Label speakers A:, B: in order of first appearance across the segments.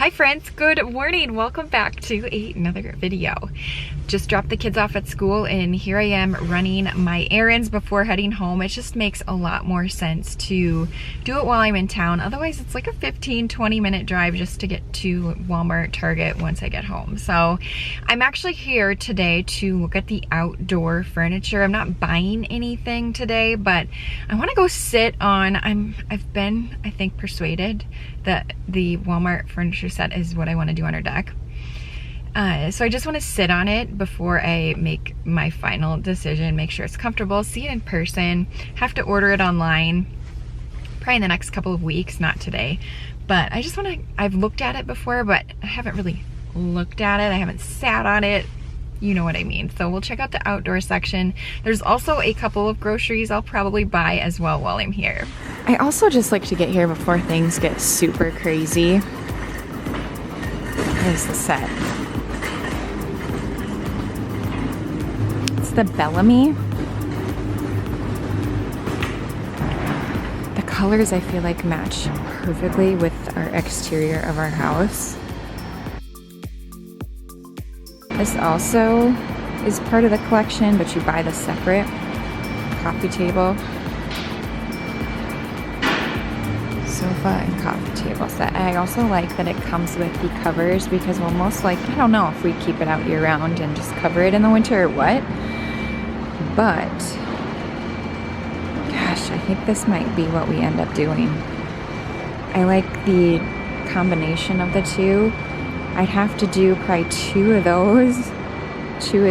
A: Hi friends, good morning. Welcome back to another video. Just dropped the kids off at school and here I am running my errands before heading home. It just makes a lot more sense to do it while I'm in town. Otherwise it's like a 15-20 minute drive just to get to Walmart, Target once I get home. So I'm actually here today to look at the outdoor furniture. I'm not buying anything today, but I want to go sit on, I've been, I think, persuaded that the Walmart furniture set is what I want to do on our deck. So I just want to sit on it before I make my final decision, make sure it's comfortable, see it in person. Have to order it online probably in the next couple of weeks, not today. But I just want to, I've looked at it before, but I haven't really looked at it. I haven't sat on it. You know what I mean. So we'll check out the outdoor section. There's also a couple of groceries I'll probably buy as well while I'm here. I also just like to get here before things get super crazy. Here's the set. It's the Bellamy. The colors I feel like match perfectly with our exterior of our house. This also is part of the collection, but you buy the separate coffee table, sofa, and coffee table set. I also like that it comes with the covers because we'll most likely, I don't know if we keep it out year round and just cover it in the winter or what, but gosh, I think this might be what we end up doing. I like the combination of the two. I'd have to do probably two of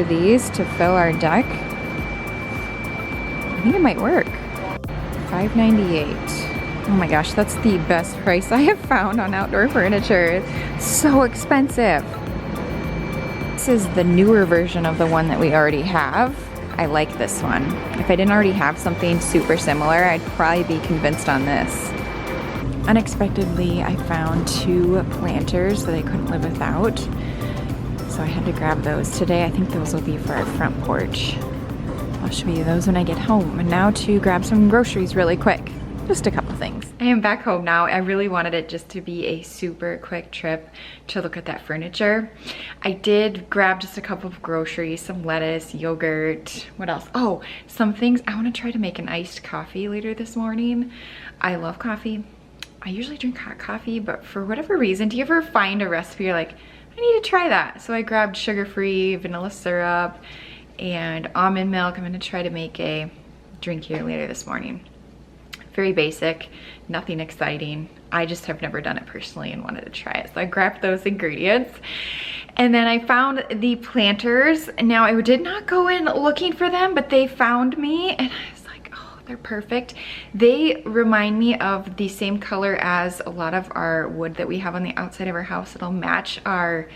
A: these to fill our deck. I think it might work. $5.98. Oh my gosh, that's the best price I have found on outdoor furniture. It's so expensive. This is the newer version of the one that we already have. I like this one. If I didn't already have something super similar, I'd probably be convinced on this. Unexpectedly, I found two planters that I couldn't live without, so I had to grab those today. I think those will be for our front porch. I'll show you those when I get home. And now to grab some groceries really quick. Just a couple things. I am back home now. I really wanted it just to be a super quick trip to look at that furniture. I did grab just a couple of groceries, some lettuce, yogurt, what else? Oh, some things. I want to try to make an iced coffee later this morning. I love coffee. I usually drink hot coffee, but for whatever reason, do you ever find a recipe you're like, I need to try that? So I grabbed sugar-free vanilla syrup and almond milk. I'm gonna try to make a drink here later this morning. Very basic, nothing exciting. I just have never done it personally and wanted to try it. So I grabbed those ingredients. And then I found the planters. Now I did not go in looking for them, but they found me and I was like, oh, they're perfect. They remind me of the same color as a lot of our wood that we have on the outside of our house. It'll match our,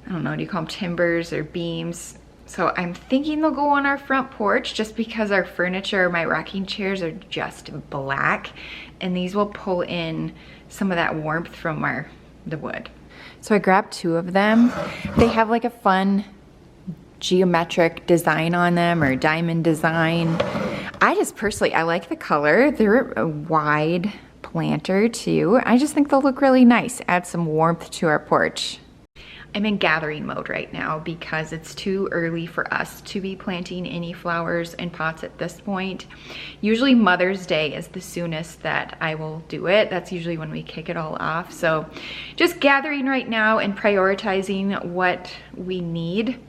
A: I don't know, do you call them timbers or beams? So I'm thinking they'll go on our front porch just because our furniture, my rocking chairs are just black and these will pull in some of that warmth from the wood. So I grabbed two of them. They have like a fun geometric design on them or diamond design. I just personally, I like the color. They're a wide planter too. I just think they'll look really nice, add some warmth to our porch. I'm in gathering mode right now because it's too early for us to be planting any flowers in pots at this point. Usually Mother's Day is the soonest that I will do it. That's usually when we kick it all off. So just gathering right now and prioritizing what we need.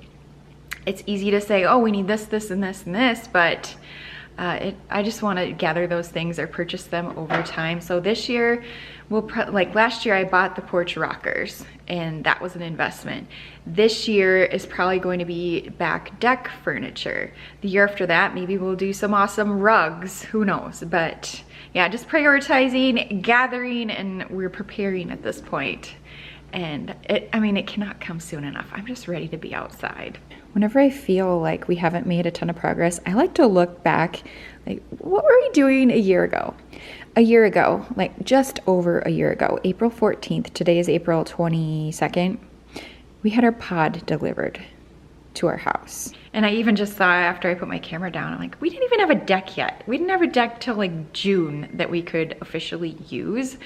A: It's easy to say, oh, we need this, this, and this, and this, but I just want to gather those things or purchase them over time. So this year, like last year I bought the porch rockers and that was an investment. This year is probably going to be back deck furniture. The year after that, maybe we'll do some awesome rugs, who knows? But yeah, just prioritizing, gathering, and we're preparing at this point. And I mean, it cannot come soon enough. I'm just ready to be outside. Whenever I feel like we haven't made a ton of progress, I like to look back, like, what were we doing a year ago? A year ago, like just over a year ago, April 14th, today is April 22nd, we had our pod delivered to our house. And I even just saw after I put my camera down, I'm like, we didn't even have a deck yet. We didn't have a deck till like June that we could officially use.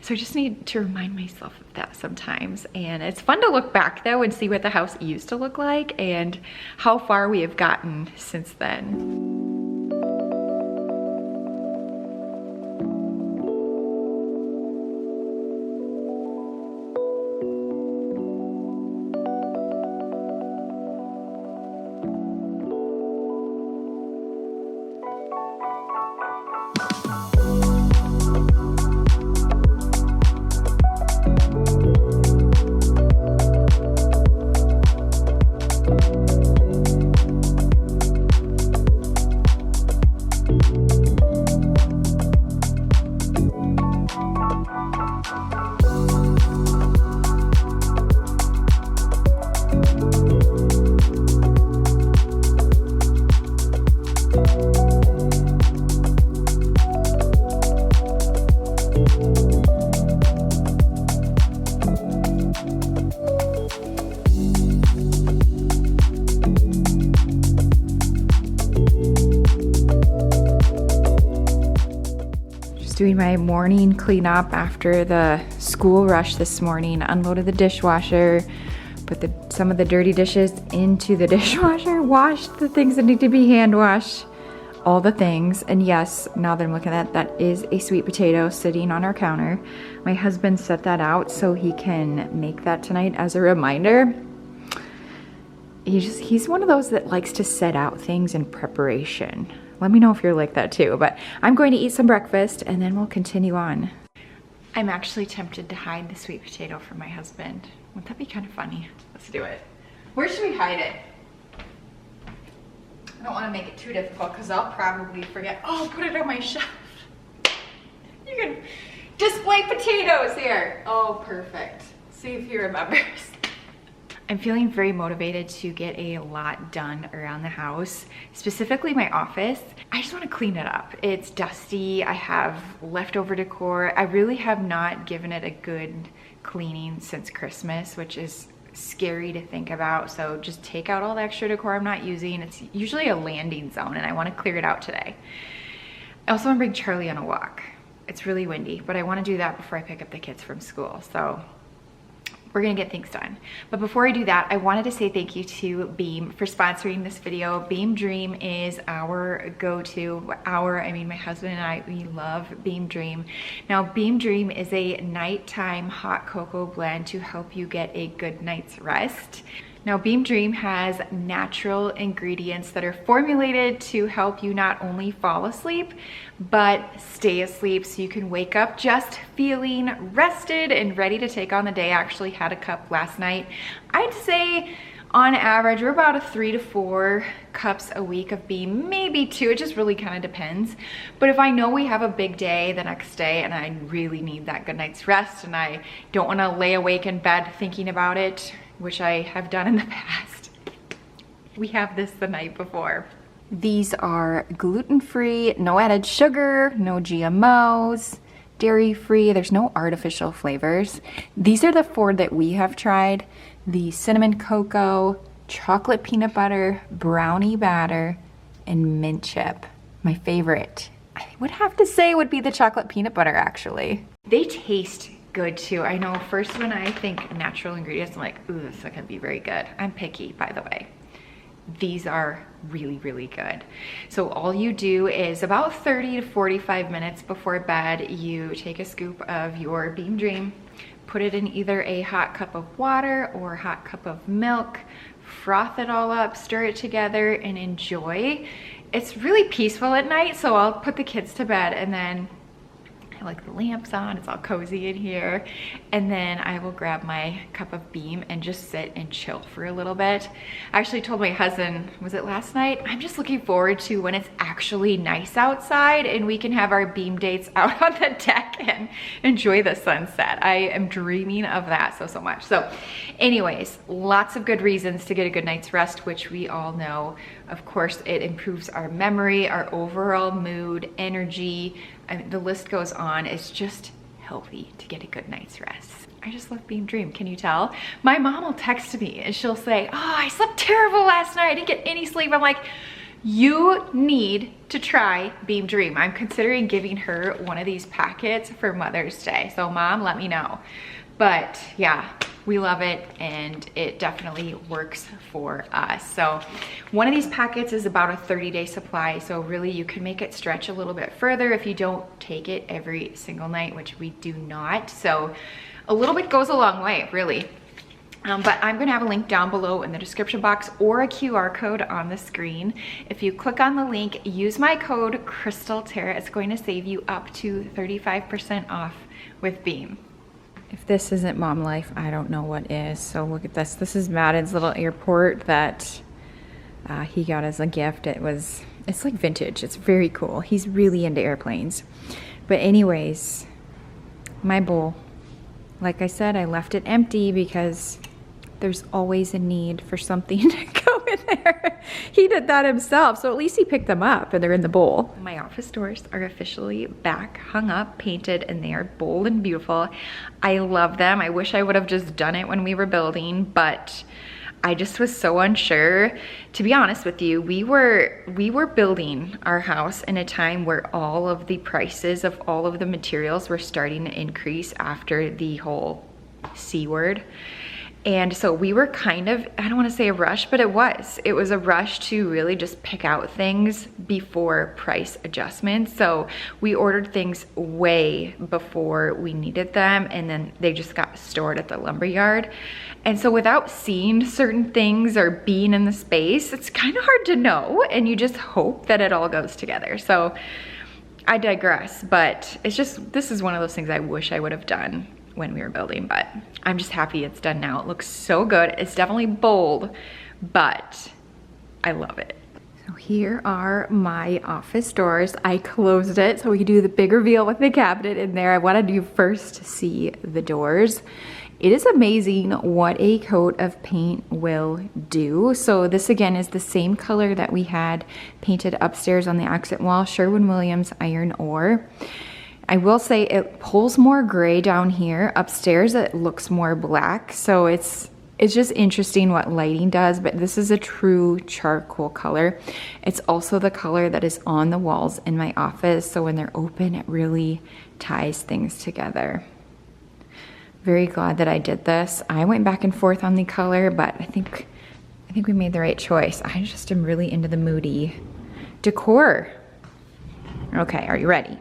A: So I just need to remind myself of that sometimes. And it's fun to look back though and see what the house used to look like and how far we have gotten since then. Doing my morning cleanup after the school rush this morning. Unloaded the dishwasher, put some of the dirty dishes into the dishwasher, washed the things that need to be hand washed, all the things. And yes, now that I'm looking at that is a sweet potato sitting on our counter. My husband set that out so he can make that tonight as a reminder. He's one of those that likes to set out things in preparation. Let me know if you're like that too, but I'm going to eat some breakfast and then we'll continue on. I'm actually tempted to hide the sweet potato from my husband. Wouldn't that be kind of funny? Let's do it. Where should we hide it? I don't want to make it too difficult because I'll probably forget. Oh, put it on my shelf. You can display potatoes here. Oh, perfect. See if he remembers. I'm feeling very motivated to get a lot done around the house, specifically my office. I just want to clean it up. It's dusty. I have leftover decor. I really have not given it a good cleaning since Christmas, which is scary to think about. So just take out all the extra decor I'm not using. It's usually a landing zone and I want to clear it out today. I also want to bring Charlie on a walk. It's really windy, but I want to do that before I pick up the kids from school. So we're gonna get things done. But before I do that, I wanted to say thank you to Beam for sponsoring this video. Beam Dream is our go-to. I mean, my husband and I, we love Beam Dream. Now, Beam Dream is a nighttime hot cocoa blend to help you get a good night's rest. Now, Beam Dream has natural ingredients that are formulated to help you not only fall asleep, but stay asleep so you can wake up just feeling rested and ready to take on the day. I actually had a cup last night. I'd say on average, we're about 3 to 4 cups a week of Beam, maybe 2, it just really kind of depends. But if I know we have a big day the next day and I really need that good night's rest and I don't want to lay awake in bed thinking about it, which I have done in the past, we have this the night before. These are gluten-free, no added sugar, no GMOs, dairy-free, there's no artificial flavors. These are the 4 that we have tried: the cinnamon cocoa, chocolate peanut butter, brownie batter, and mint chip. My favorite, I would have to say, would be the chocolate peanut butter actually. They taste good too. I know first when I think natural ingredients, I'm like, ooh, this is not gonna be very good. I'm picky, by the way. These are really, really good. So all you do is about 30 to 45 minutes before bed, you take a scoop of your Beam Dream, put it in either a hot cup of water or a hot cup of milk, froth it all up, stir it together, and enjoy. It's really peaceful at night, so I'll put the kids to bed and then I like the lamps on, it's all cozy in here. And then I will grab my cup of Beam and just sit and chill for a little bit. I actually told my husband, was it last night? I'm just looking forward to when it's actually nice outside and we can have our Beam dates out on the deck and enjoy the sunset. I am dreaming of that so much. So anyways, lots of good reasons to get a good night's rest, which we all know. Of course, it improves our memory, our overall mood, energy. I mean, the list goes on. It's just healthy to get a good night's rest. I just love Beam Dream, can you tell? My mom will text me and she'll say, oh, I slept terrible last night. I didn't get any sleep. I'm like, you need to try Beam Dream. I'm considering giving her one of these packets for Mother's Day. So Mom, let me know. But yeah, we love it and it definitely works for us. So one of these packets is about a 30-day supply. So really you can make it stretch a little bit further if you don't take it every single night, which we do not. So a little bit goes a long way, really. But I'm gonna have a link down below in the description box or a QR code on the screen. If you click on the link, use my code CrystalTara, it's going to save you up to 35% off with Beam. If this isn't mom life, I don't know what is. So look at this. This is Madden's little airport that he got as a gift. It's like vintage. It's very cool. He's really into airplanes. But anyways, my bowl. Like I said, I left it empty because there's always a need for something to go in there. He did that himself, so at least he picked them up and they're in the bowl. My office doors are officially back, hung up, painted, and they are bold and beautiful. I love them. I wish I would have just done it when we were building, but I just was so unsure. To be honest with you, we were building our house in a time where all of the prices of all of the materials were starting to increase after the whole C word. And so we were kind of, I don't want to say a rush, but it was a rush to really just pick out things before price adjustments. So we ordered things way before we needed them, and then they just got stored at the lumber yard. And so without seeing certain things or being in the space, it's kind of hard to know, and you just hope that it all goes together. So I digress, but it's just, this is one of those things I wish I would have done when we were building, but I'm just happy it's done now. It looks so good. It's definitely bold, but I love it. So here are my office doors. I closed it so we could do the big reveal with the cabinet in there. I wanted you first to see the doors. It is amazing what a coat of paint will do. So this again is the same color that we had painted upstairs on the accent wall, Sherwin-Williams iron ore. I will say it pulls more gray down here. Upstairs it looks more black, so it's just interesting what lighting does, but this is a true charcoal color. It's also the color that is on the walls in my office, so when they're open it really ties things together. Very glad that I did this. I went back and forth on the color, but I think we made the right choice. I just am really into the moody decor. Okay, are you ready?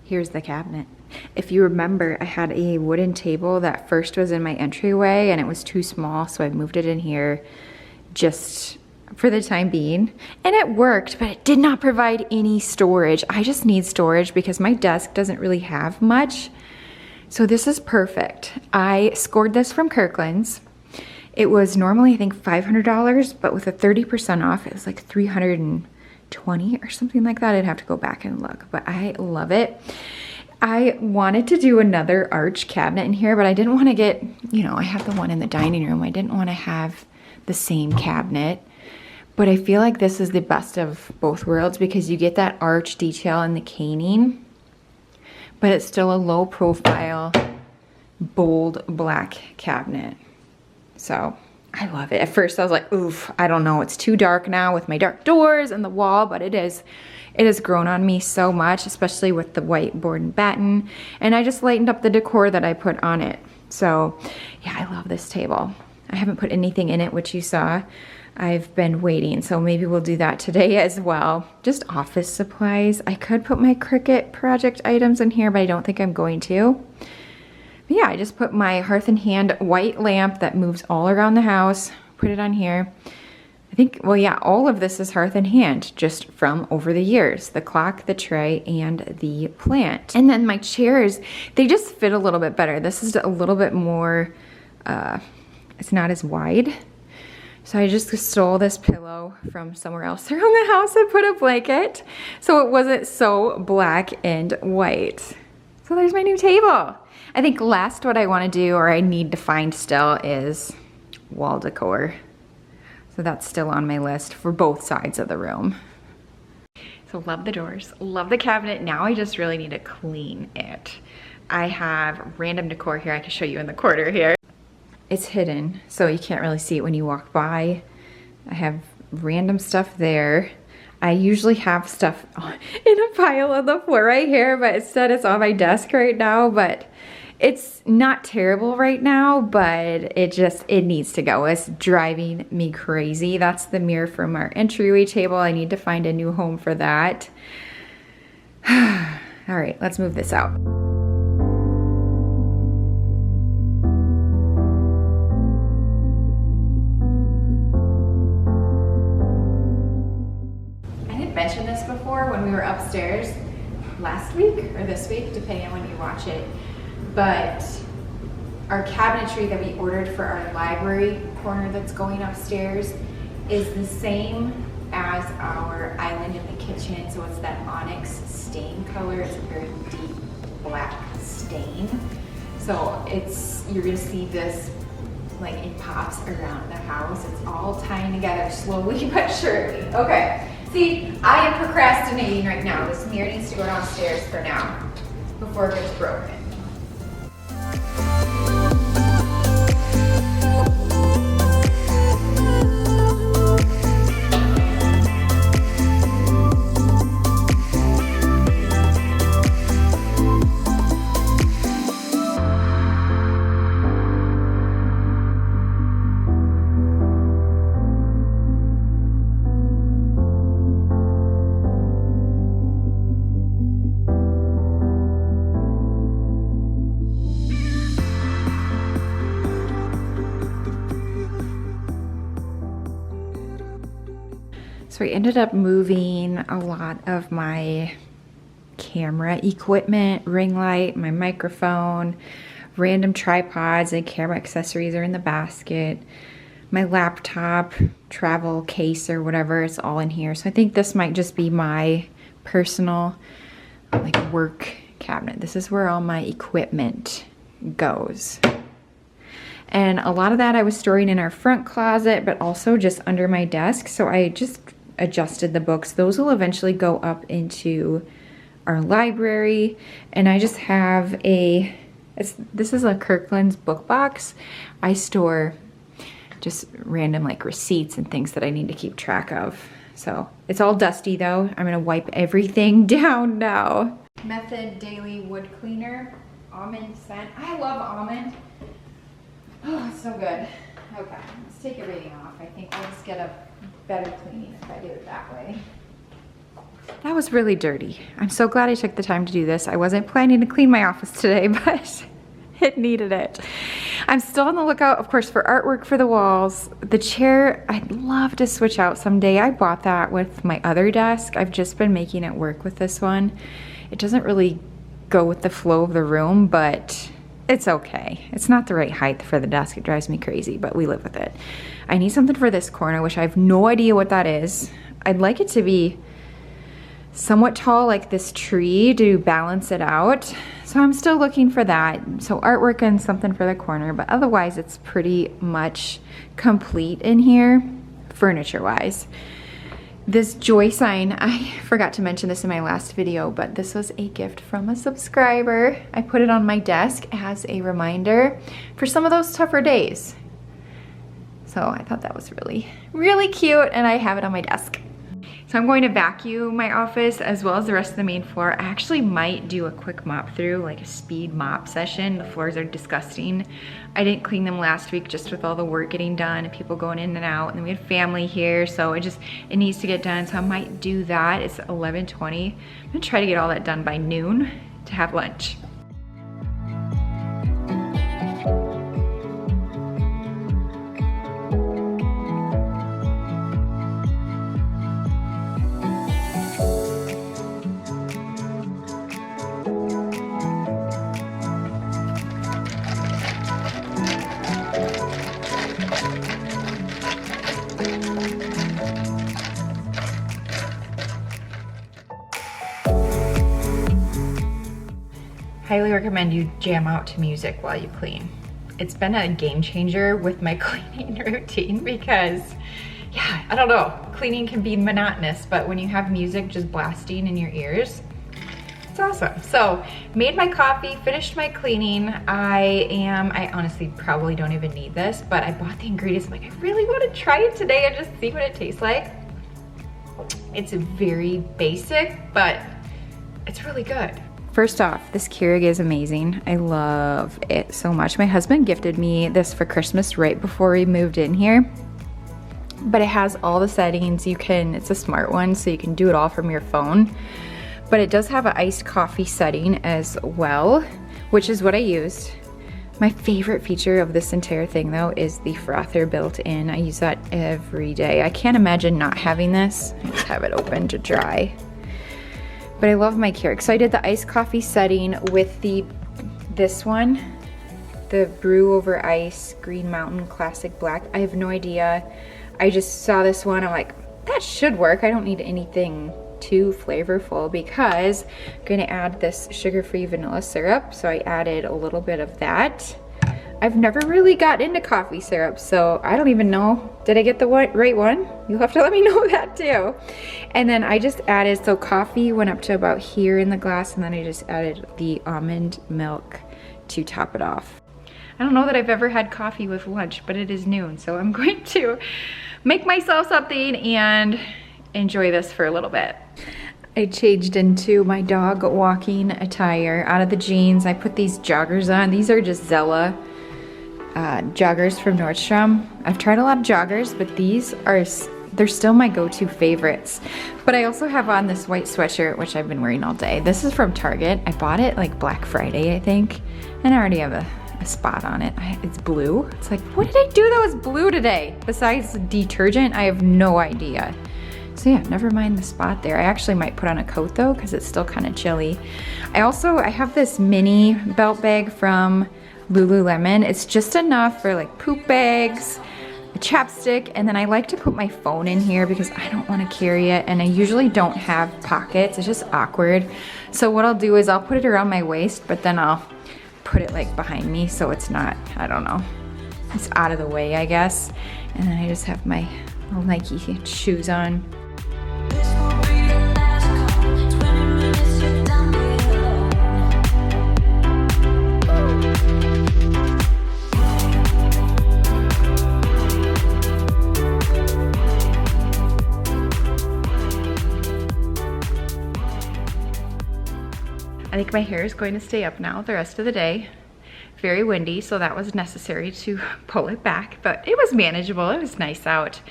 A: Here's the cabinet. If you remember, I had a wooden table that first was in my entryway and it was too small, so I moved it in here just for the time being. And it worked, but it did not provide any storage. I just need storage because my desk doesn't really have much. So this is perfect. I scored this from Kirklands. It was normally, I think, $500, but with a 30% off, it was like $320 or something like that. I'd have to go back and look, but I love it. I wanted to do another arch cabinet in here, but I didn't want to get, you know, I have the one in the dining room. I didn't want to have the same cabinet, but I feel like this is the best of both worlds because you get that arch detail in the caning, but it's still a low profile, bold black cabinet. So I love it. At first I was like, oof, I don't know. It's too dark now with my dark doors and the wall, but it has grown on me so much, especially with the white board and batten. And I just lightened up the decor that I put on it. So yeah, I love this table. I haven't put anything in it, which you saw. I've been waiting, so maybe we'll do that today as well. Just office supplies. I could put my Cricut project items in here, but I don't think I'm going to. But yeah, I just put my Hearth and Hand white lamp that moves all around the house, put it on here. I think, well, yeah, all of this is Hearth and Hand, just from over the years. The clock, the tray, and the plant. And then my chairs, they just fit a little bit better. This is a little bit more, it's not as wide. So I just stole this pillow from somewhere else around the house and put a blanket so it wasn't so black and white. So there's my new table. I think last what I want to do, or I need to find still, is wall decor. So that's still on my list for both sides of the room. So love the doors, love the cabinet. Now I just really need to clean it. I have random decor here. I can show you in the corner here. It's hidden, so you can't really see it when you walk by. I have random stuff there. I usually have stuff in a pile on the floor right here, but instead it's on my desk right now. But it's not terrible right now, but it needs to go. It's driving me crazy. That's the mirror from our entryway table. I need to find a new home for that. All right, let's move this out. Mentioned this before when we were upstairs last week or this week, depending on when you watch it, but our cabinetry that we ordered for our library corner that's going upstairs is the same as our island in the kitchen. So it's that onyx stain color. It's a very deep black stain. So you're gonna see this like it pops around the house. It's all tying together slowly but surely. Okay. See, I am procrastinating right now. This mirror needs to go downstairs for now before it gets broken. So I ended up moving a lot of my camera equipment, ring light, my microphone, random tripods and camera accessories are in the basket. My laptop, travel case or whatever, it's all in here. So I think this might just be my personal like work cabinet. This is where all my equipment goes. And a lot of that I was storing in our front closet, but also just under my desk. So I just adjusted the books. Those will eventually go up into our library. And I just have this is a Kirklands book box. I store just random like receipts and things that I need to keep track of. So it's all dusty though. I'm gonna wipe everything down now. Method Daily Wood Cleaner, almond scent. I love almond. Oh, it's so good. Okay, let's take everything off. I think I'll just get a better cleaning if I do it that way. That was really dirty. I'm so glad I took the time to do this. I wasn't planning to clean my office today, but it needed it. I'm still on the lookout, of course, for artwork for the walls. The chair, I'd love to switch out someday. I bought that with my other desk. I've just been making it work with this one. It doesn't really go with the flow of the room, but it's okay. It's not the right height for the desk. It drives me crazy, but we live with it. I need something for this corner, which I have no idea what that is. I'd like it to be somewhat tall like this tree to balance it out. So I'm still looking for that. So artwork and something for the corner, but otherwise it's pretty much complete in here, furniture-wise. This joy sign, I forgot to mention this in my last video, but this was a gift from a subscriber. I put it on my desk as a reminder for some of those tougher days. So I thought that was really, really cute, and I have it on my desk. So I'm going to vacuum my office as well as the rest of the main floor. I actually might do a quick mop through, like a speed mop session. The floors are disgusting. I didn't clean them last week just with all the work getting done and people going in and out. And then we had family here, so it needs to get done. So I might do that. It's 11:20. I'm gonna try to get all that done by noon to have lunch. Highly recommend you jam out to music while you clean. It's been a game changer with my cleaning routine because, yeah, I don't know, cleaning can be monotonous, but when you have music just blasting in your ears, It's awesome. So, made my coffee, finished my cleaning. I honestly probably don't even need this, but I bought the ingredients. I'm like, I really want to try it today and just see what it tastes like. It's very basic, but it's really good. First off, this Keurig is amazing. I love it so much. My husband gifted me this for Christmas right before we moved in here. But it has all the settings. It's a smart one, so you can do it all from your phone. But it does have an iced coffee setting as well, which is what I used. My favorite feature of this entire thing though is the frother built in. I use that every day. I can't imagine not having this. I just have it open to dry. But I love my Keurig. So I did the iced coffee setting with this one, the brew over ice Green Mountain Classic Black. I have no idea. I just saw this one. I'm like, that should work. I don't need anything too flavorful because I'm gonna add this sugar-free vanilla syrup. So I added a little bit of that. I've never really got into coffee syrup, so I don't even know. Did I get the right one? You'll have to let me know that too. And then I just added, so coffee went up to about here in the glass, and then I just added the almond milk to top it off. I don't know that I've ever had coffee with lunch, but it is noon, so I'm going to make myself something and enjoy this for a little bit. I changed into my dog walking attire out of the jeans. I put these joggers on. These are just Zella joggers from Nordstrom. I've tried a lot of joggers, but they're still my go-to favorites. But I also have on this white sweatshirt, which I've been wearing all day. This is from Target. I bought it like Black Friday, I think, and I already have a spot on it. It's blue. It's like, what did I do that was blue today? Besides detergent, I have no idea. So yeah, never mind the spot there. I actually might put on a coat though, because it's still kind of chilly. I have this mini belt bag from Lululemon. It's just enough for like poop bags, a chapstick, and then I like to put my phone in here because I don't want to carry it, and I usually don't have pockets. It's just awkward. So what I'll do is I'll put it around my waist, but then I'll put it like behind me so it's not, I don't know, it's out of the way, I guess. And then I just have my little Nike shoes on. I think my hair is going to stay up now the rest of the day. Very windy, so that was necessary to pull it back, but it was manageable. It was nice out.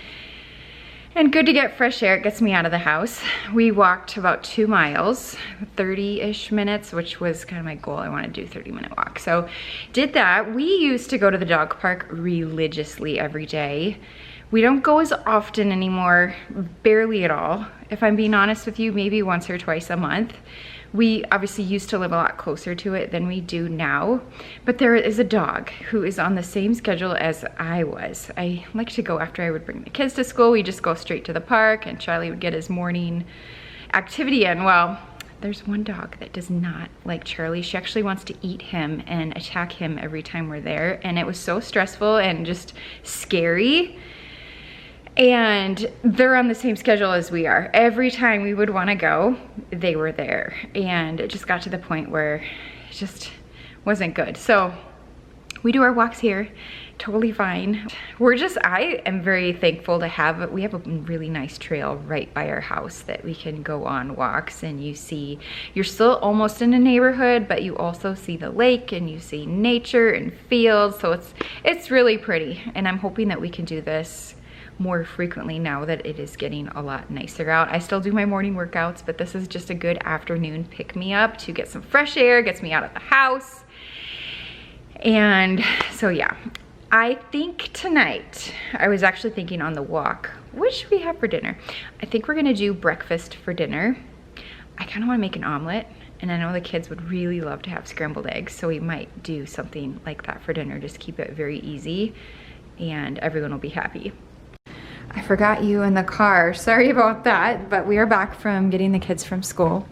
A: And good to get fresh air. It gets me out of the house. We walked about 2 miles, 30-ish minutes, which was kind of my goal. I want to do 30-minute walk. So did that. We used to go to the dog park religiously every day. We don't go as often anymore, barely at all. If I'm being honest with you, maybe once or twice a month. We obviously used to live a lot closer to it than we do now, but there is a dog who is on the same schedule as I was. I like to go after I would bring the kids to school. We just go straight to the park and Charlie would get his morning activity in. Well, there's one dog that does not like Charlie. She actually wants to eat him and attack him every time we're there, and it was so stressful and just scary. And they're on the same schedule as we are. Every time we would want to go, they were there. And it just got to the point where it just wasn't good. So we do our walks here, totally fine. I am very thankful to we have a really nice trail right by our house that we can go on walks, and you're still almost in a neighborhood, but you also see the lake and you see nature and fields. So it's really pretty. And I'm hoping that we can do this more frequently now that it is getting a lot nicer out. I still do my morning workouts, but this is just a good afternoon pick-me-up to get some fresh air, gets me out of the house. And so yeah, I think tonight, I was actually thinking on the walk, what should we have for dinner? I think we're gonna do breakfast for dinner. I kind of want to make an omelet, and I know the kids would really love to have scrambled eggs, so we might do something like that for dinner. Just keep it very easy and everyone will be happy. I forgot you in the car. Sorry about that, but we are back from getting the kids from school.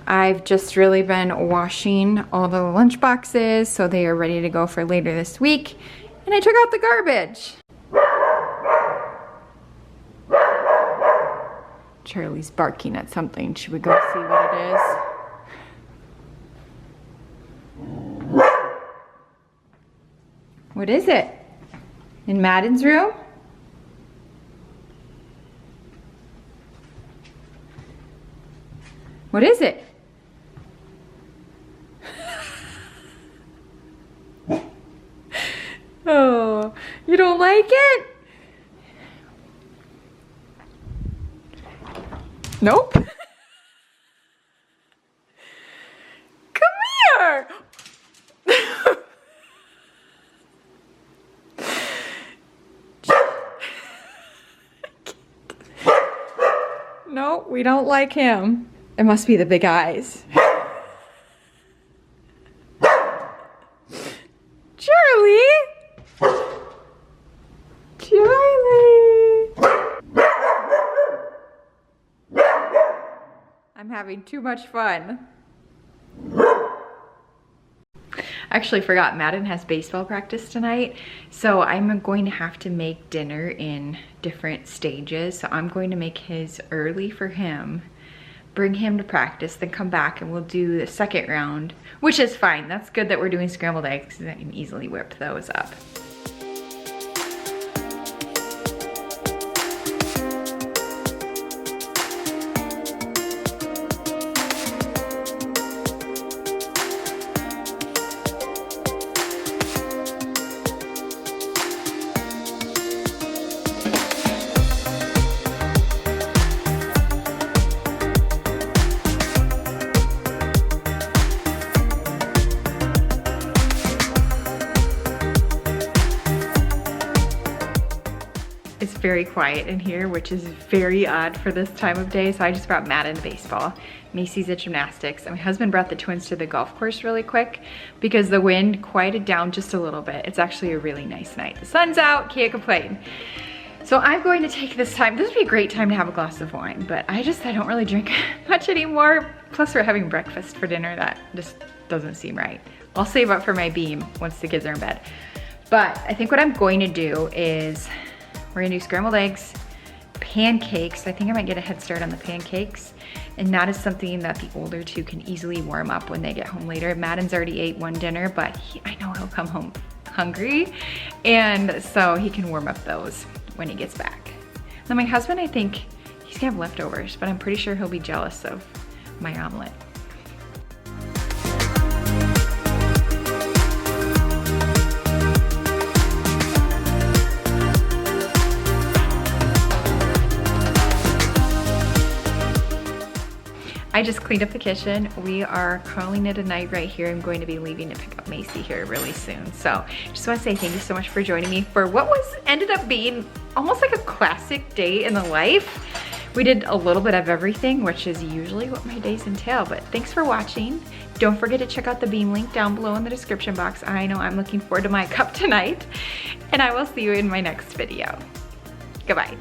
A: I've just really been washing all the lunch boxes so they are ready to go for later this week. And I took out the garbage. Charlie's barking at something. Should we go see what it is? What is it? In Madden's room? What is it? Oh, you don't like it? Nope. Come here. No, we don't like him. It must be the big eyes. Charlie! Charlie! I'm having too much fun. I actually forgot Madden has baseball practice tonight, so I'm going to have to make dinner in different stages. So I'm going to make his early for him, bring him to practice, then come back and we'll do the second round, which is fine. That's good that we're doing scrambled eggs because I can easily whip those up. It's very quiet in here, which is very odd for this time of day. So I just brought Madden to baseball, Macy's at gymnastics, and my husband brought the twins to the golf course really quick because the wind quieted down just a little bit. It's actually a really nice night. The sun's out, can't complain. So I'm going to take this time. This would be a great time to have a glass of wine, but I don't really drink much anymore. Plus we're having breakfast for dinner. That just doesn't seem right. I'll save up for my beam once the kids are in bed. But I think what I'm going to do is we're gonna do scrambled eggs, pancakes. I think I might get a head start on the pancakes. And that is something that the older two can easily warm up when they get home later. Madden's already ate one dinner, but I know he'll come home hungry. And so he can warm up those when he gets back. Now my husband, I think he's gonna have leftovers, but I'm pretty sure he'll be jealous of my omelet. I just cleaned up the kitchen. We are calling it a night right here. I'm going to be leaving to pick up Macy here really soon. So just want to say thank you so much for joining me for what ended up being almost like a classic day in the life. We did a little bit of everything, which is usually what my days entail, but thanks for watching. Don't forget to check out the beam link down below in the description box. I know I'm looking forward to my cup tonight, and I will see you in my next video. Goodbye.